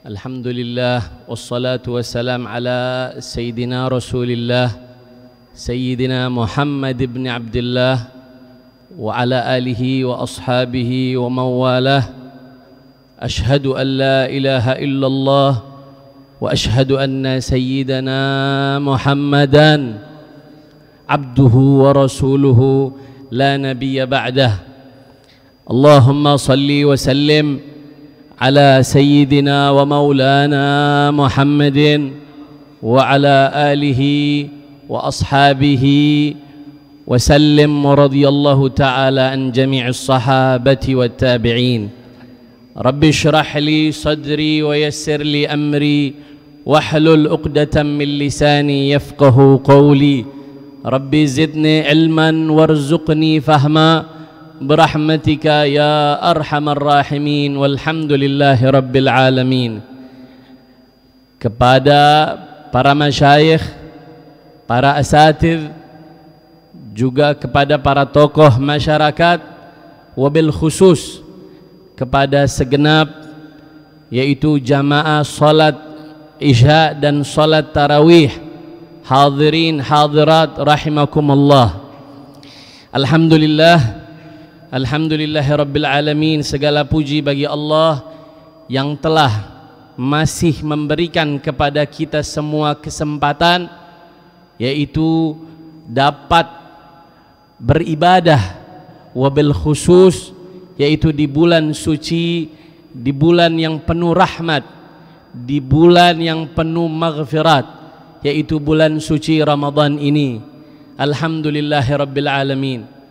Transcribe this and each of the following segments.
Alhamdulillah wassalatu wassalam ala Sayyidina Rasulillah Sayyidina Muhammad ibn Abdullah wa ala alihi wa ashabihi wa mawalah. Ashhadu an la ilaha illallah wa ashhadu anna Sayyidina Muhammadan abduhu wa rasuluhu la nabiyya ba'dah. Allahumma salli wa sallim على سيدنا ومولانا محمد وعلى آله وأصحابه وسلم ورضي الله تعالى عن جميع الصحابة والتابعين. رب اشرح لي صدري ويسر لي أمري واحلل عقدة من لساني يفقه قولي. ربي زدني علما وارزقني فهما برحمتك يا أرحم الراحمين walhamdulillahi rabbil alamin. Kepada para masyayikh, para asatidz, juga kepada para tokoh masyarakat, wabil khusus kepada segenap yaitu jamaah salat isya dan salat tarawih, hadirin hadirat rahimakumullah. Alhamdulillahi rabbil alamin. Segala puji bagi Allah yang telah masih memberikan kepada kita semua kesempatan, yaitu dapat beribadah wabil khusus, yaitu di bulan suci, di bulan yang penuh rahmat, di bulan yang penuh maghfirat, yaitu bulan suci Ramadan ini. Alhamdulillahi rabbil alamin.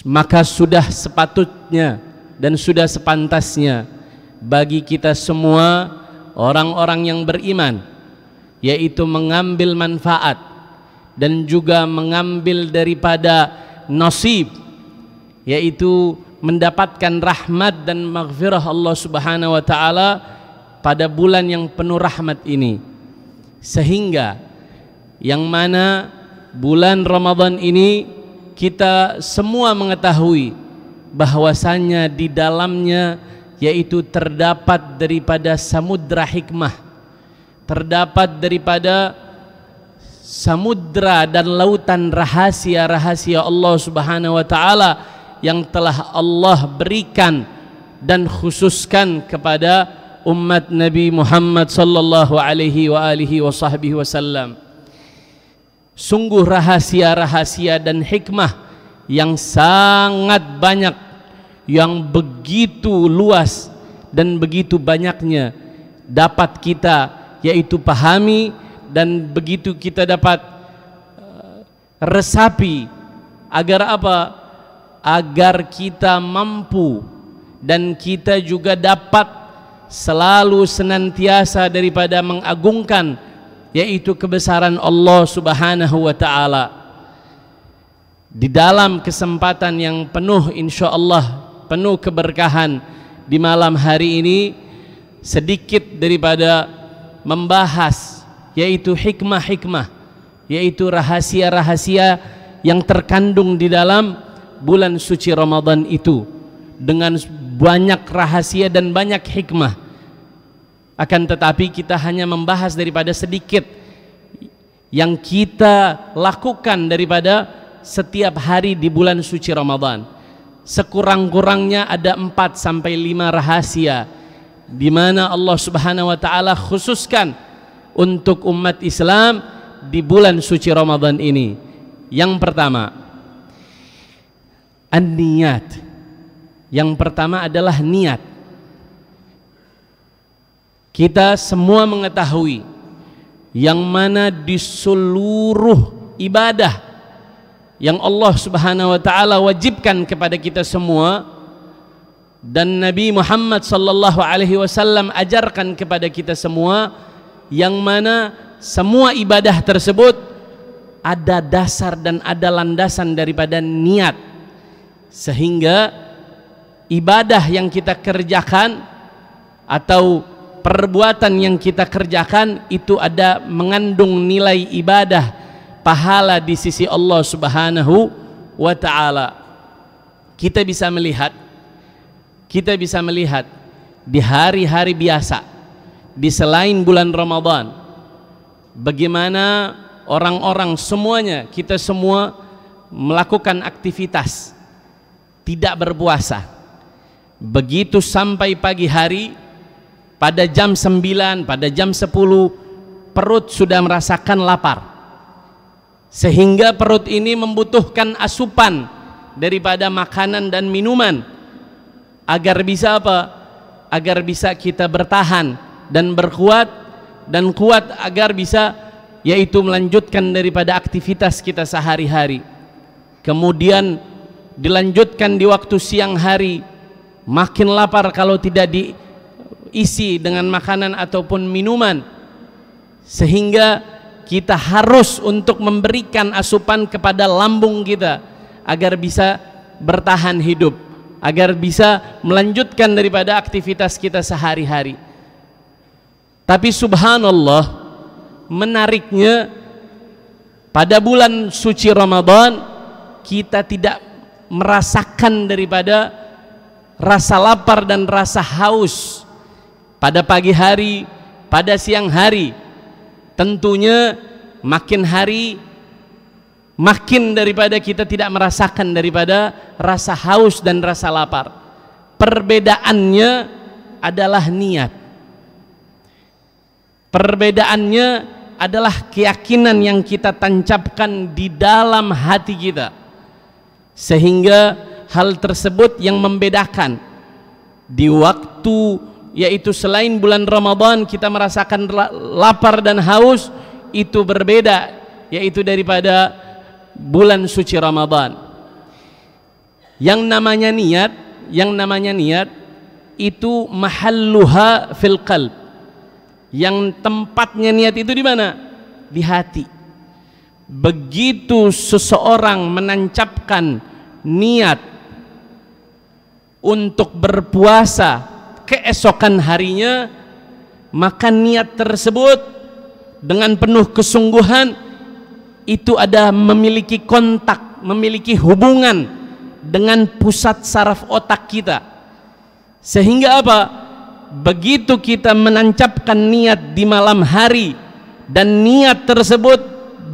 Maka sudah sepatutnya dan sudah sepantasnya bagi kita semua orang-orang yang beriman, yaitu mengambil manfaat dan juga mengambil daripada nasib, yaitu mendapatkan rahmat dan maghfirah Allah Subhanahu wa taala pada bulan yang penuh rahmat ini. Sehingga yang mana bulan Ramadan ini kita semua mengetahui bahwasannya di dalamnya yaitu terdapat daripada samudra hikmah, terdapat daripada samudra dan lautan rahasia-rahasia Allah Subhanahu wa taala yang telah Allah berikan dan khususkan kepada umat Nabi Muhammad sallallahu alaihi wa alihi wasallam. Sungguh rahasia-rahasia dan hikmah yang sangat banyak, yang begitu luas dan begitu banyaknya dapat kita yaitu pahami, dan begitu kita dapat resapi. Agar apa? Agar kita mampu dan kita juga dapat selalu senantiasa daripada mengagungkan yaitu kebesaran Allah Subhanahu wa ta'ala. Di dalam kesempatan yang penuh insyaallah penuh keberkahan di malam hari ini, sedikit daripada membahas yaitu hikmah-hikmah, yaitu rahasia-rahasia yang terkandung di dalam bulan suci Ramadan itu, dengan banyak rahasia dan banyak hikmah. Akan tetapi kita hanya membahas daripada sedikit yang kita lakukan daripada setiap hari di bulan suci Ramadan. Sekurang-kurangnya ada 4 sampai 5 rahasia di mana Allah Subhanahu wa taala khususkan untuk umat Islam di bulan suci Ramadan ini. Yang pertama, an-niyat. Yang pertama adalah niat. Kita semua mengetahui yang mana di seluruh ibadah yang Allah Subhanahu wa taala wajibkan kepada kita semua dan Nabi Muhammad sallallahu alaihi wasallam ajarkan kepada kita semua, yang mana semua ibadah tersebut ada dasar dan ada landasan daripada niat. Sehingga ibadah yang kita kerjakan atau perbuatan yang kita kerjakan itu ada mengandung nilai ibadah, pahala di sisi Allah Subhanahu wa taala. Kita bisa melihat di hari-hari biasa, di selain bulan Ramadan, bagaimana orang-orang semuanya, kita semua melakukan aktivitas, tidak berpuasa. Begitu sampai pagi hari, pada jam 9, pada jam 10, perut sudah merasakan lapar, sehingga perut ini membutuhkan asupan daripada makanan dan minuman agar bisa apa? Agar bisa kita bertahan dan berkuat, dan kuat agar bisa yaitu melanjutkan daripada aktivitas kita sehari-hari. Kemudian dilanjutkan di waktu siang hari, makin lapar kalau tidak diisi dengan makanan ataupun minuman, sehingga kita harus untuk memberikan asupan kepada lambung kita agar bisa bertahan hidup, agar bisa melanjutkan daripada aktivitas kita sehari-hari. Tapi subhanallah, menariknya pada bulan suci Ramadan kita tidak merasakan daripada rasa lapar dan rasa haus pada pagi hari, pada siang hari. Tentunya makin hari makin daripada kita tidak merasakan daripada rasa haus dan rasa lapar. Perbedaannya adalah niat. Perbedaannya adalah keyakinan yang kita tancapkan di dalam hati kita, sehingga hal tersebut yang membedakan di waktu yaitu selain bulan Ramadan kita merasakan lapar dan haus, itu berbeda yaitu daripada bulan suci Ramadan. Yang namanya niat itu mahalluha fil qalb. Yang tempatnya niat itu di mana? Di hati. Begitu seseorang menancapkan niat untuk berpuasa keesokan harinya, maka niat tersebut dengan penuh kesungguhan itu ada memiliki kontak, memiliki hubungan dengan pusat saraf otak kita, sehingga apa? Begitu kita menancapkan niat di malam hari dan niat tersebut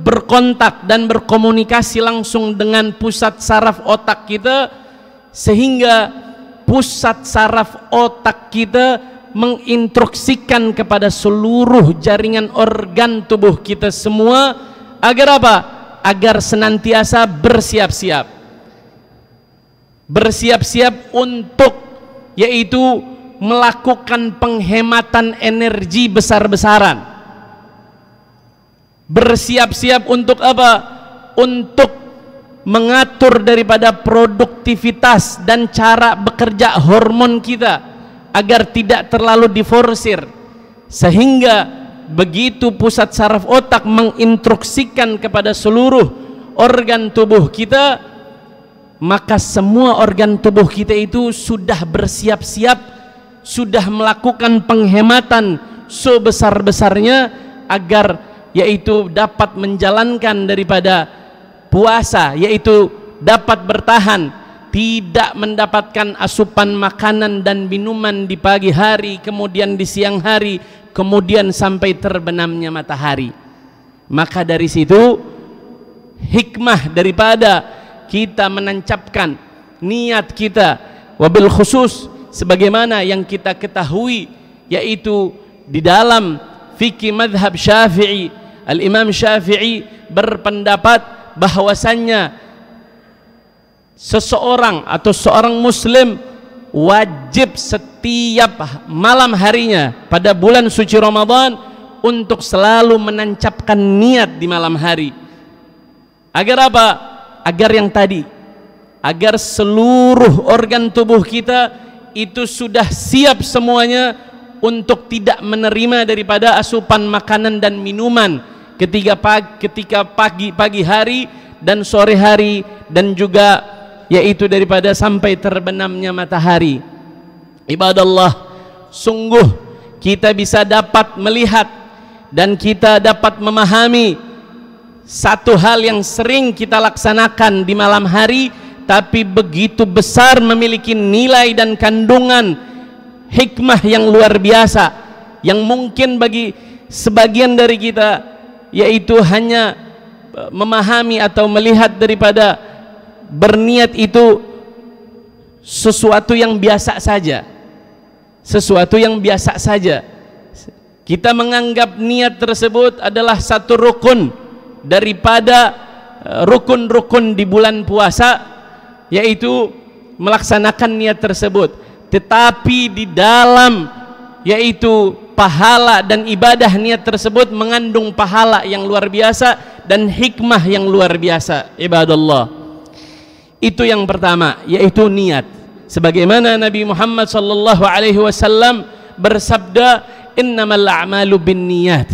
berkontak dan berkomunikasi langsung dengan pusat saraf otak kita, sehingga pusat saraf otak kita menginstruksikan kepada seluruh jaringan organ tubuh kita semua agar apa? Agar senantiasa bersiap-siap untuk yaitu melakukan penghematan energi besar-besaran. Bersiap-siap untuk apa? Untuk mengatur daripada produktivitas dan cara bekerja hormon kita agar tidak terlalu diforsir, sehingga begitu pusat saraf otak menginstruksikan kepada seluruh organ tubuh kita, maka semua organ tubuh kita itu sudah bersiap-siap, sudah melakukan penghematan sebesar-besarnya agar yaitu dapat menjalankan daripada puasa, yaitu dapat bertahan, tidak mendapatkan asupan makanan dan minuman di pagi hari, kemudian di siang hari, kemudian sampai terbenamnya matahari. Maka dari situ hikmah daripada kita menancapkan niat kita, wabil khusus sebagaimana yang kita ketahui, yaitu di dalam fikih madhab Syafi'i, Al-Imam Syafi'i berpendapat bahwasannya seseorang atau seorang muslim wajib setiap malam harinya pada bulan suci Ramadan untuk selalu menancapkan niat di malam hari. Agar apa? Agar yang tadi, agar seluruh organ tubuh kita itu sudah siap semuanya untuk tidak menerima daripada asupan makanan dan minuman ketika pagi hari dan sore hari, dan juga yaitu daripada sampai terbenamnya matahari. Ibadallah, sungguh kita bisa dapat melihat dan kita dapat memahami satu hal yang sering kita laksanakan di malam hari, tapi begitu besar memiliki nilai dan kandungan hikmah yang luar biasa yang mungkin bagi sebagian dari kita yaitu hanya memahami atau melihat daripada berniat itu sesuatu yang biasa saja, sesuatu yang biasa saja. Kita menganggap niat tersebut adalah satu rukun daripada rukun-rukun di bulan puasa, yaitu melaksanakan niat tersebut. Tetapi di dalam yaitu pahala dan ibadah niat tersebut mengandung pahala yang luar biasa dan hikmah yang luar biasa, ibadallah. Itu yang pertama, yaitu niat. Sebagaimana Nabi Muhammad sallallahu alaihi wasallam bersabda, innamal a'malu binniyat.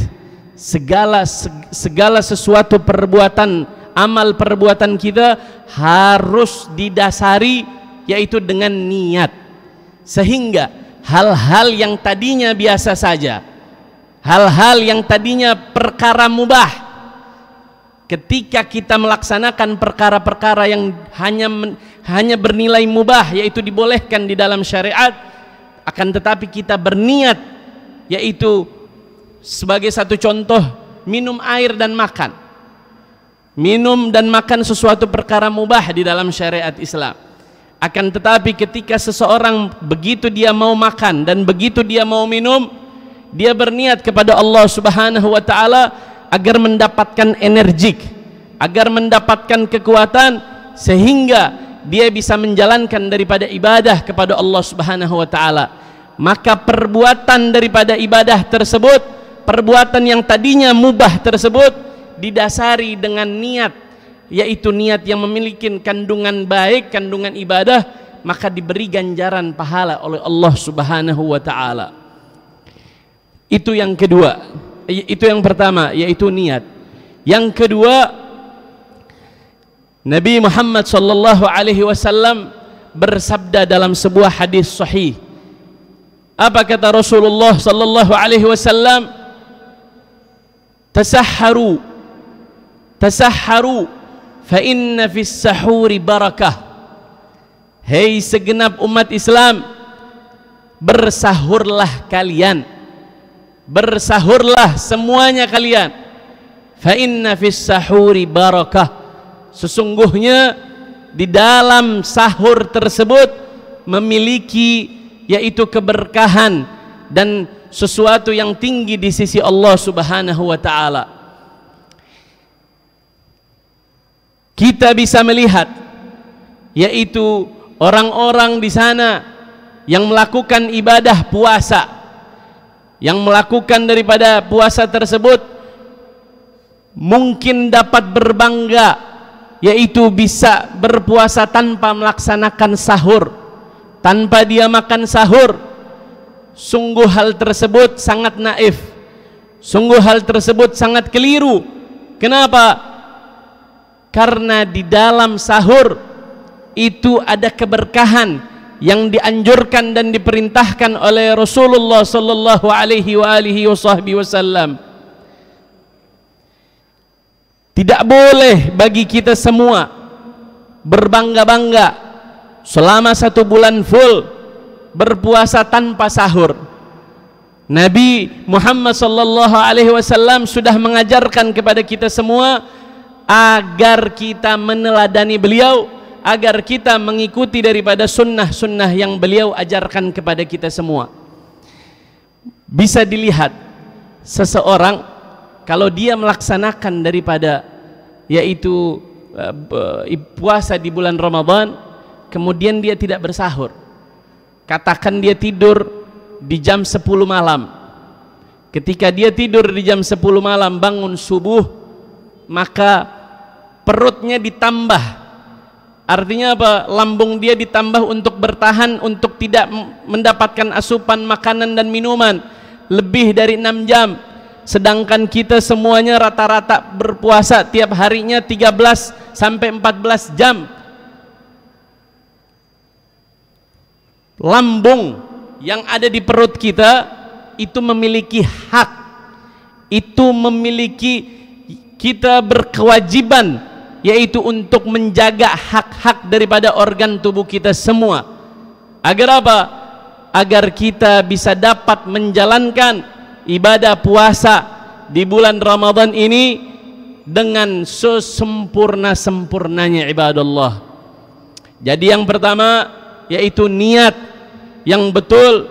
Segala sesuatu perbuatan, amal perbuatan kita harus didasari yaitu dengan niat. Sehingga hal-hal yang tadinya biasa saja, hal-hal yang tadinya perkara mubah, ketika kita melaksanakan perkara-perkara yang hanya bernilai mubah, yaitu dibolehkan di dalam syariat, akan tetapi kita berniat, yaitu sebagai satu contoh, minum air dan makan, minum dan makan sesuatu perkara mubah di dalam syariat Islam. Akan tetapi ketika seseorang begitu dia mau makan dan begitu dia mau minum, dia berniat kepada Allah Subhanahu wa taala agar mendapatkan energik, agar mendapatkan kekuatan, sehingga dia bisa menjalankan daripada ibadah kepada Allah Subhanahu wa taala. Maka perbuatan daripada ibadah tersebut, perbuatan yang tadinya mubah tersebut didasari dengan niat, yaitu niat yang memiliki kandungan baik, kandungan ibadah, maka diberi ganjaran pahala oleh Allah Subhanahu wa taala. Itu yang kedua. Itu yang pertama, yaitu niat. Yang kedua, Nabi Muhammad sallallahu alaihi wasallam bersabda dalam sebuah hadis sahih. Apa kata Rasulullah sallallahu alaihi wasallam? Tasahharu, tasahharu, fa inna fis sahuri barakah. Hei segenap umat Islam, bersahurlah kalian, bersahurlah semuanya kalian. Fa inna fis sahuri barakah. Sesungguhnya di dalam sahur tersebut memiliki yaitu keberkahan dan sesuatu yang tinggi di sisi Allah Subhanahu wa taala. Kita bisa melihat yaitu orang-orang di sana yang melakukan ibadah puasa, yang melakukan daripada puasa tersebut mungkin dapat berbangga, yaitu bisa berpuasa tanpa melaksanakan sahur, tanpa dia makan sahur. Sungguh hal tersebut sangat naif, sungguh hal tersebut sangat keliru. Kenapa? Karena di dalam sahur itu ada keberkahan yang dianjurkan dan diperintahkan oleh Rasulullah sallallahu alaihi wasallam. Tidak boleh bagi kita semua berbangga-bangga selama 1 bulan full berpuasa tanpa sahur. Nabi Muhammad sallallahu alaihi wasallam sudah mengajarkan kepada kita semua agar kita meneladani beliau, agar kita mengikuti daripada sunnah-sunnah yang beliau ajarkan kepada kita semua. Bisa dilihat seseorang kalau dia melaksanakan daripada yaitu puasa di bulan Ramadan, kemudian dia tidak bersahur, katakan dia tidur di jam 10 malam. Ketika dia tidur di jam 10 malam, bangun subuh, maka perutnya ditambah. Artinya apa? Lambung dia ditambah untuk bertahan, untuk tidak mendapatkan asupan makanan dan minuman lebih dari 6 jam. Sedangkan kita semuanya rata-rata berpuasa tiap harinya 13 sampai 14 jam. Lambung yang ada di perut kita itu memiliki hak, itu memiliki, kita berkewajiban yaitu untuk menjaga hak-hak daripada organ tubuh kita semua. Agar apa? agar kita bisa dapat menjalankan ibadah puasa di bulan Ramadan ini dengan sesempurna-sempurnanya ibadallah. Jadi yang pertama yaitu niat yang betul,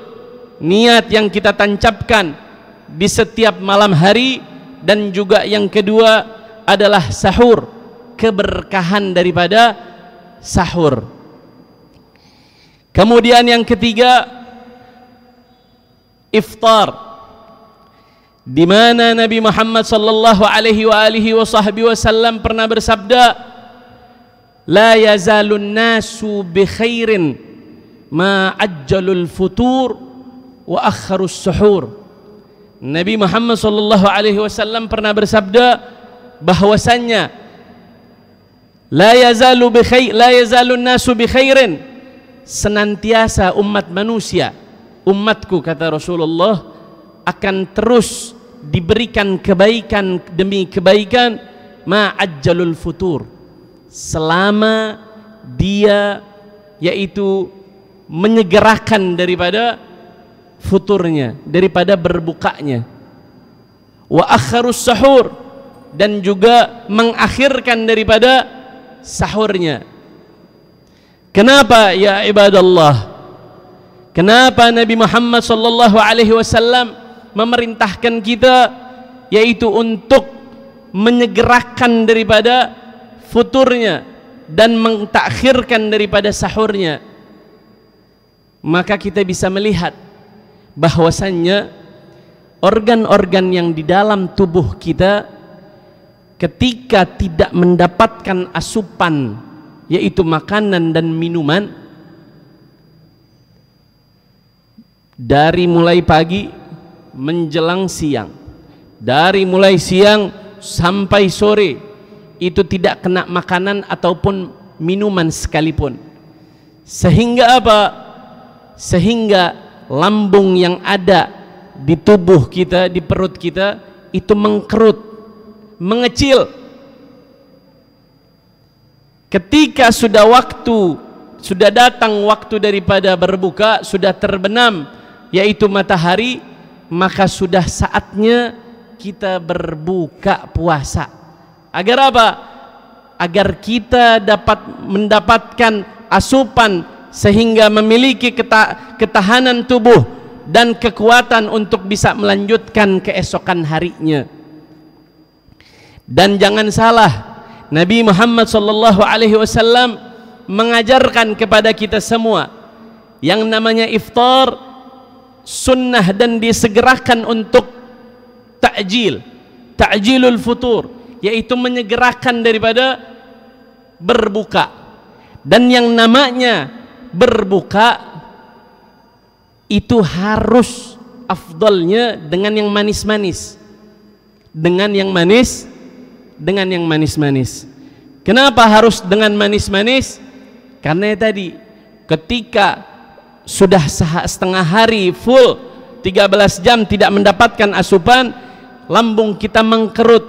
niat yang kita tancapkan di setiap malam hari, dan juga yang kedua adalah sahur, keberkahan daripada sahur. Kemudian yang ketiga iftar, di mana Nabi Muhammad sallallahu alaihi wasallam pernah bersabda, la yazalun nasu bi khairin ma ajjalul futur wa akharus suhur. Nabi Muhammad sallallahu alaihi wasallam pernah bersabda bahwasannya la yazalun nasu bi khairin, senantiasa umat manusia, umatku kata Rasulullah, akan terus diberikan kebaikan demi kebaikan, ma ajjalul futur, selama dia yaitu menyegerakan daripada futurnya, daripada berbukanya, wa akharus sahur, dan juga mengakhirkan daripada sahurnya. Kenapa ya ibadallah? Kenapa Nabi Muhammad sallallahu alaihi wasallam memerintahkan kita yaitu untuk menyegerakan daripada futurnya dan mentakhirkan daripada sahurnya? Maka kita bisa melihat bahwasannya organ-organ yang di dalam tubuh kita ketika tidak mendapatkan asupan yaitu makanan dan minuman, dari mulai pagi menjelang siang, dari mulai siang sampai sore, itu tidak kena makanan ataupun minuman sekalipun. Sehingga apa? Sehingga lambung yang ada di tubuh kita, di perut kita, itu mengkerut, mengecil. Ketika sudah datang waktu daripada berbuka, sudah terbenam yaitu matahari, maka sudah saatnya kita berbuka puasa. Agar apa? Agar kita dapat mendapatkan asupan sehingga memiliki ketahanan tubuh dan kekuatan untuk bisa melanjutkan keesokan harinya. Dan jangan salah, Nabi Muhammad sallallahu alaihi wasallam mengajarkan kepada kita semua yang namanya iftar sunnah dan disegerakan untuk ta'jilul futur, yaitu menyegerakan daripada berbuka. Dan yang namanya berbuka itu harus afdalnya dengan yang manis-manis, dengan yang manis-manis. Kenapa harus dengan manis-manis? Karena tadi ketika sudah setengah hari full 13 jam tidak mendapatkan asupan, lambung kita mengkerut,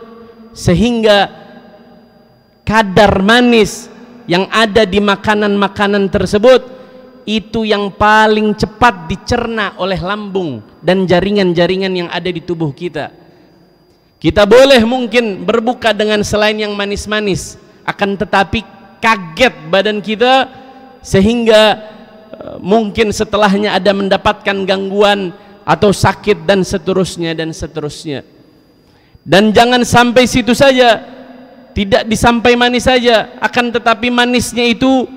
sehingga kadar manis yang ada di makanan-makanan tersebut itu yang paling cepat dicerna oleh lambung dan jaringan-jaringan yang ada di tubuh kita. Kita boleh mungkin berbuka dengan selain yang manis-manis, akan tetapi kaget badan kita sehingga mungkin setelahnya ada mendapatkan gangguan atau sakit dan seterusnya dan seterusnya. Dan jangan sampai situ saja, tidak disampai manis saja, akan tetapi manisnya itu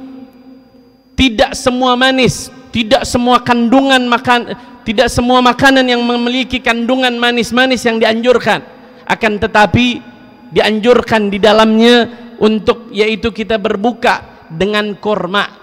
tidak semua manis, tidak semua kandungan tidak semua makanan yang memiliki kandungan manis-manis yang dianjurkan, akan tetapi dianjurkan di dalamnya untuk yaitu kita berbuka dengan korma.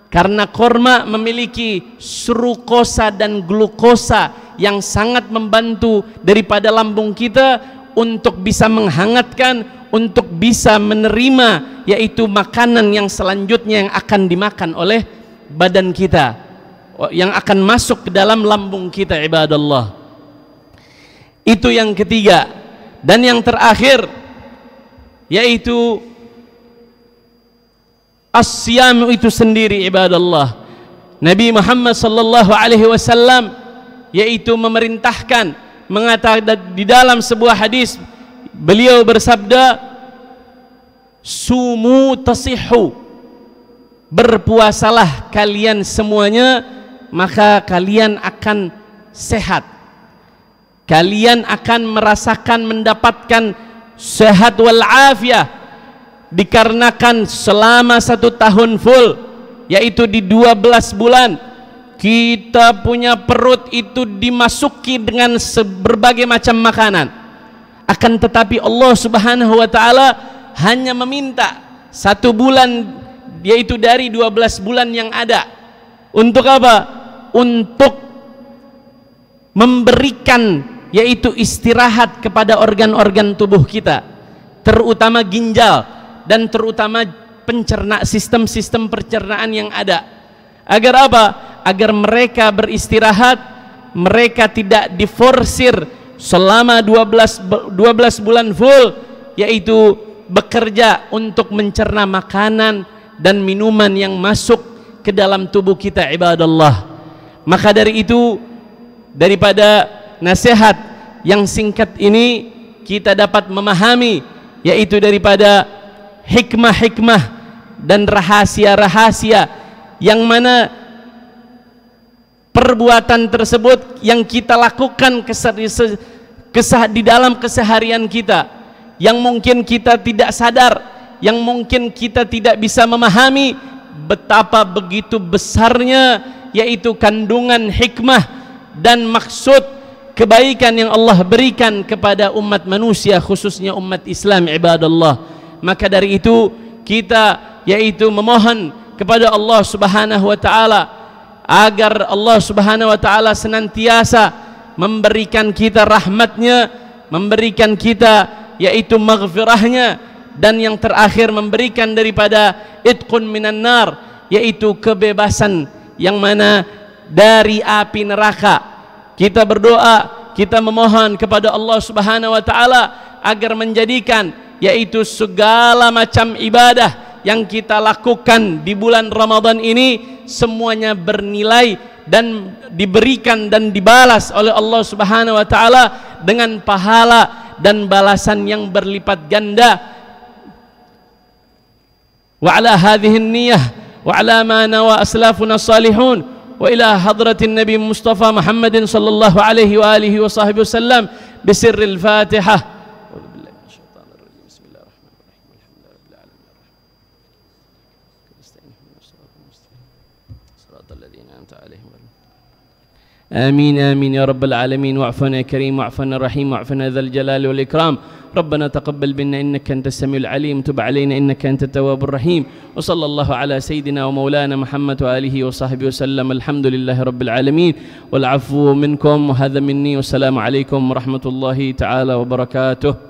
Karena korma memiliki frukosa dan glukosa yang sangat membantu daripada lambung kita untuk bisa menghangatkan, untuk bisa menerima yaitu makanan yang selanjutnya yang akan dimakan oleh badan kita, yang akan masuk ke dalam lambung kita, ibadallah. Itu yang ketiga. Dan yang terakhir yaitu as-siyam itu sendiri, ibadallah. Nabi Muhammad sallallahu alaihi wasallam yaitu memerintahkan, mengatakan di dalam sebuah hadis beliau bersabda, sumu tasihhu, berpuasalah kalian semuanya maka kalian akan sehat, kalian akan merasakan mendapatkan sehat wal afiyah, dikarenakan selama 1 tahun full, yaitu di 12 bulan kita punya perut itu dimasuki dengan berbagai macam makanan. Akan tetapi Allah subhanahu wa ta'ala hanya meminta 1 bulan, yaitu dari 12 bulan yang ada. Untuk apa? Untuk memberikan yaitu istirahat kepada organ-organ tubuh kita, terutama ginjal dan terutama sistem-sistem pencernaan yang ada. Agar apa? Agar mereka beristirahat, mereka tidak diforsir selama 12 bulan full, yaitu bekerja untuk mencerna makanan dan minuman yang masuk ke dalam tubuh kita, ibadallah. Maka dari itu, daripada nasihat yang singkat ini kita dapat memahami yaitu daripada hikmah-hikmah dan rahasia-rahasia yang mana perbuatan tersebut yang kita lakukan di dalam keseharian kita, yang mungkin kita tidak sadar, yang mungkin kita tidak bisa memahami betapa begitu besarnya yaitu kandungan hikmah dan maksud kebaikan yang Allah berikan kepada umat manusia, khususnya umat Islam, ibadallah. Maka dari itu kita yaitu memohon kepada Allah subhanahu wa ta'ala agar Allah subhanahu wa ta'ala senantiasa memberikan kita rahmatnya, memberikan kita yaitu maghfirahnya, dan yang terakhir memberikan daripada itqun minan nar, yaitu kebebasan yang mana dari api neraka. Kita berdoa, kita memohon kepada Allah subhanahu wa ta'ala agar menjadikan yaitu segala macam ibadah yang kita lakukan di bulan Ramadan ini semuanya bernilai dan diberikan dan dibalas oleh Allah subhanahu wa ta'ala dengan pahala dan balasan yang berlipat ganda. Wa ala hadhihi niyah wa ala ma nawa aslafuna salihun wa ila hadratin Nabi Mustafa Muhammadin sallallahu alaihi wa alihi wa sahbihi wasallam bisirril Fatihah. آمين آمين يا رب العالمين. واعفنا يا كريم، واعفنا الرحيم، واعفنا ذا الجلال والإكرام. ربنا تقبل منا إنك أنت السميع العليم، تب علينا إنك أنت التواب الرحيم. وصلى الله على سيدنا ومولانا محمد وآله وصحبه وسلم. الحمد لله رب العالمين، والعفو منكم وهذا مني، والسلام عليكم ورحمة الله تعالى وبركاته.